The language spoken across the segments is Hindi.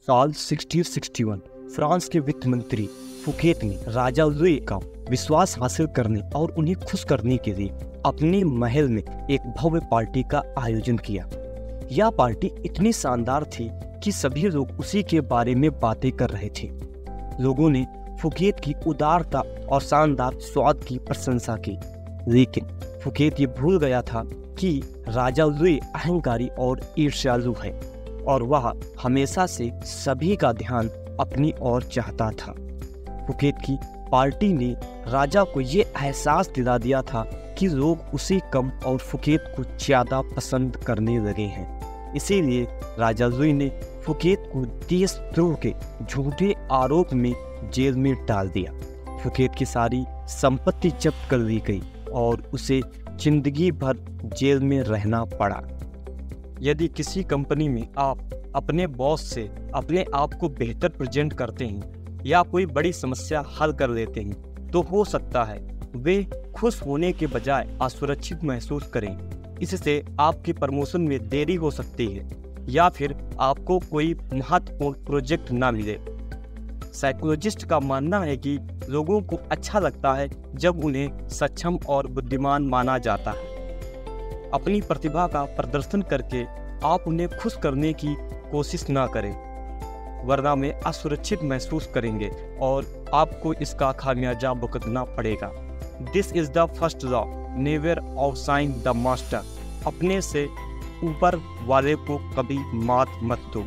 साल 1661 फ्रांस के वित्त मंत्री फुकेट ने राजा लुई का विश्वास हासिल करने और उन्हें खुश करने के लिए अपने महल में एक भव्य पार्टी का आयोजन किया। यह पार्टी इतनी शानदार थी कि सभी लोग उसी के बारे में बातें कर रहे थे। लोगों ने फुकेट की उदारता और शानदार स्वाद की प्रशंसा की, लेकिन फुकेट ये भूल गया था कि राजा लुई अहंकारी और ईर्ष्यालु है और वह हमेशा से सभी का ध्यान अपनी ओर चाहता था। फुकेट की पार्टी ने राजा को ये एहसास दिला दिया था कि लोग उसे कम और फुकेट को ज़्यादा पसंद करने लगे हैं। इसीलिए राजा लुई ने फुकेट को देशद्रोह के झूठे आरोप में जेल में डाल दिया। फुकेट की सारी संपत्ति जब्त कर ली गई और उसे जिंदगी भर जेल में रहना पड़ा। यदि किसी कंपनी में आप अपने बॉस से अपने आप को बेहतर प्रेजेंट करते हैं या कोई बड़ी समस्या हल कर लेते हैं, तो हो सकता है वे खुश होने के बजाय असुरक्षित महसूस करें। इससे आपके प्रमोशन में देरी हो सकती है या फिर आपको कोई महत्वपूर्ण प्रोजेक्ट ना मिले। साइकोलॉजिस्ट का मानना है कि लोगों को अच्छा लगता है जब उन्हें सक्षम और बुद्धिमान माना जाता है। अपनी प्रतिभा का प्रदर्शन करके आप उन्हें खुश करने की कोशिश ना करें, वरना वे असुरक्षित महसूस करेंगे और आपको इसका खामियाजा भुगतना पड़ेगा। This is the first law, never outshine the master. अपने से ऊपर वाले को कभी मात मत दो।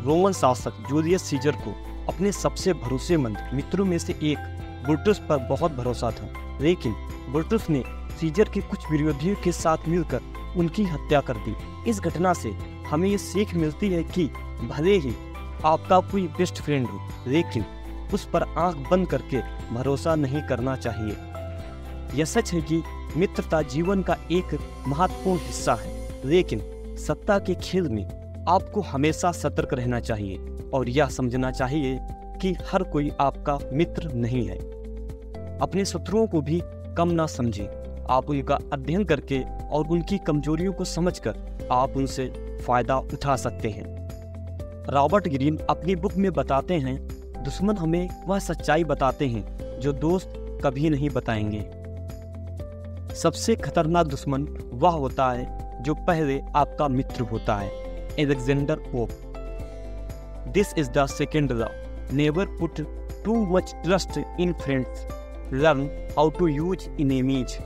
रोमन शासक जूलियस सीजर को अपने सबसे भरोसेमंद मित्रों में से एक ब्रुटस पर बहुत भरोसा था, लेकिन ब्रुटस ने सीजर के कुछ विरोधियों के साथ मिलकर उनकी हत्या कर दी। इस घटना से हमें ये सीख मिलती है कि भले ही आपका कोई बेस्ट फ्रेंड हो, लेकिन उस पर आंख बंद करके भरोसा नहीं करना चाहिए। यह सच है कि मित्रता जीवन का एक महत्वपूर्ण हिस्सा है, लेकिन सत्ता के खेल में आपको हमेशा सतर्क रहना चाहिए और यह समझना चाहिए कि हर कोई आपका मित्र नहीं है। अपने शत्रुओं को भी कम ना समझें। आप उनका अध्ययन करके और उनकी कमजोरियों को समझकर आप उनसे फायदा उठा सकते हैं। रॉबर्ट ग्रीन अपनी बुक में बताते हैं, दुश्मन हमें वह सच्चाई बताते हैं जो दोस्त कभी नहीं बताएंगे। सबसे खतरनाक दुश्मन वह होता है जो पहले आपका मित्र होता है। Alexander Pope. This is the second law, never put too much trust in friends, learn how to use enemies.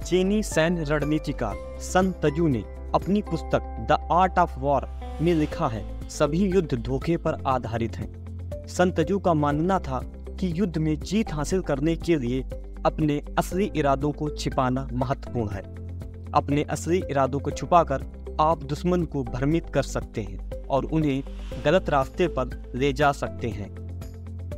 चीनी सैन्य रणनीतिकार सन तजू ने अपनी पुस्तक द आर्ट ऑफ वॉर में लिखा है, सभी युद्ध धोखे पर आधारित हैं। सन तजू का मानना था कि युद्ध में जीत हासिल करने के लिए अपने असली इरादों को छिपाना महत्वपूर्ण है। अपने असली इरादों को छुपाकर आप दुश्मन को भ्रमित कर सकते हैं और उन्हें गलत रास्ते पर ले जा सकते हैं।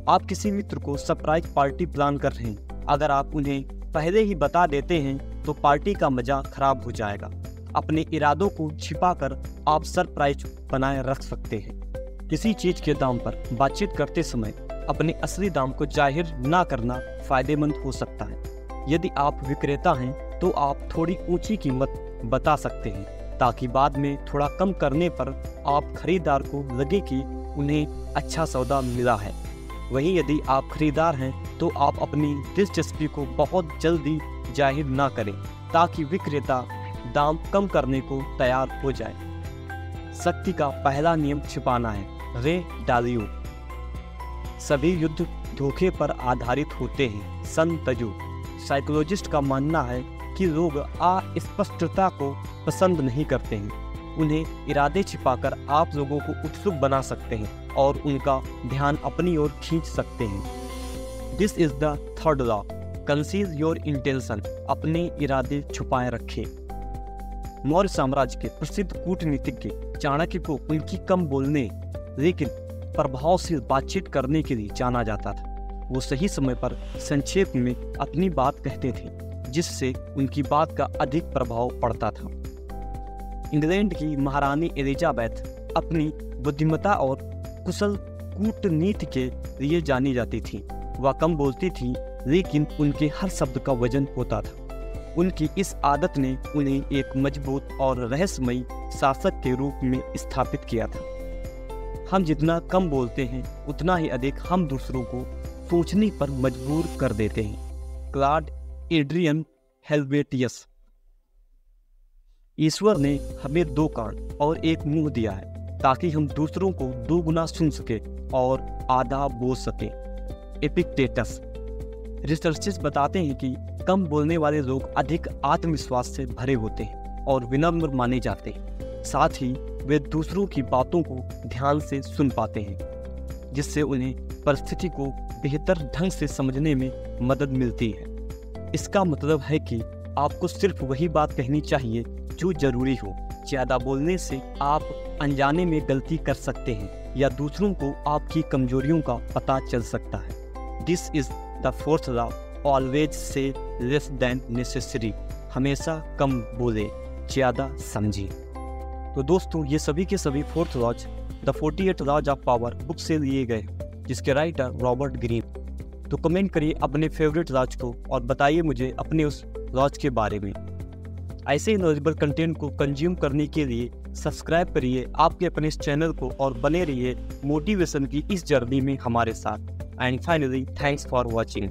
आप किसी मित्र को सरप्राइज पार्टी प्लान कर रहे हैं, अगर आप उन्हें पहले ही बता देते हैं तो पार्टी का मजा खराब हो जाएगा। अपने इरादों को छिपाकर आप सरप्राइज बनाए रख सकते हैं। किसी चीज के दाम पर बातचीत करते समय अपने असली दाम को जाहिर ना करना फायदेमंद हो सकता है। यदि आप विक्रेता हैं तो आप थोड़ी ऊंची कीमत बता सकते हैं ताकि बाद में थोड़ा कम करने पर आप खरीदार को लगे कि उन्हें अच्छा सौदा मिला है। वहीं यदि आप खरीदार हैं तो आप अपनी दिलचस्पी को बहुत जल्दी जाहिर ना करें ताकि विक्रेता दाम कम करने को तैयार हो जाए। शक्ति का पहला नियम छिपाना है। रे डालियो। सभी युद्ध धोखे पर आधारित होते हैं। सन तजू। साइकोलॉजिस्ट का मानना है कि लोग अस्पष्टता को पसंद नहीं करते हैं। उन्हें इरादे छिपाकर आप लोगों को उत्सुक बना सकते हैं और उनका ध्यान अपनी ओर खींच सकते हैं। This is the third law, conceal your intention. अपने इरादे छुपाए रखें। मौर्य साम्राज्य के प्रसिद्ध कूटनीतिज्ञ चाणक्य को उनकी कम बोलने लेकिन प्रभावशील बातचीत करने के लिए जाना जाता था। वो सही समय पर संक्षेप में अपनी बात कहते थे, जिससे उनकी बात का अधिक प्रभाव पड़ता था। इंग्लैंड की महारानी एलिजाबेथ अपनी बुद्धिमत्ता और कुशल कूटनीति के लिए जानी जाती थी। वह कम बोलती थी लेकिन उनके हर शब्द का वजन होता था। उनकी इस आदत ने उन्हें एक मजबूत और रहस्यमयी शासक के रूप में स्थापित किया था। हम जितना कम बोलते हैं उतना ही अधिक हम दूसरों को सोचने पर मजबूर कर देते हैं। Claude Adrian हेल्वेटियस। ईश्वर ने हमें 2 कान और 1 मुंह दिया है ताकि हम दूसरों को 2 गुना सुन सके और आधा बोल सके। एपिक्टेटस। रिसर्चेस बताते हैं कि कम बोलने वाले लोग अधिक आत्मविश्वास से भरे होते हैं और विनम्र माने जाते हैं। साथ ही वे दूसरों की बातों को ध्यान से सुन पाते हैं, जिससे उन्हें परिस्थिति को बेहतर ढंग से समझने में मदद मिलती है। इसका मतलब है कि आपको सिर्फ वही बात कहनी चाहिए जो जरूरी हो। ज़्यादा बोलने से आप अनजाने में गलती कर सकते हैं या दूसरों को आपकी कमजोरियों का पता चल सकता है। This is the 4th law, always say less than necessary. हमेशा कम बोले, ज़्यादा समझे। तो दोस्तों, ये सभी के सभी 4th laws the 48 laws of power book से लिए गए, जिसके राइटर रॉबर्ट ग्रीन। तो कमेंट करिए अपने फेवरेट लॉज को और बताइए मुझे अपने उस लॉज के बारे में। ऐसे ही नॉलेजेबल कंटेंट को कंज्यूम करने के लिए सब्सक्राइब करिए आपके अपने इस चैनल को और बने रहिए मोटिवेशन की इस जर्नी में हमारे साथ। And finally, thanks for watching.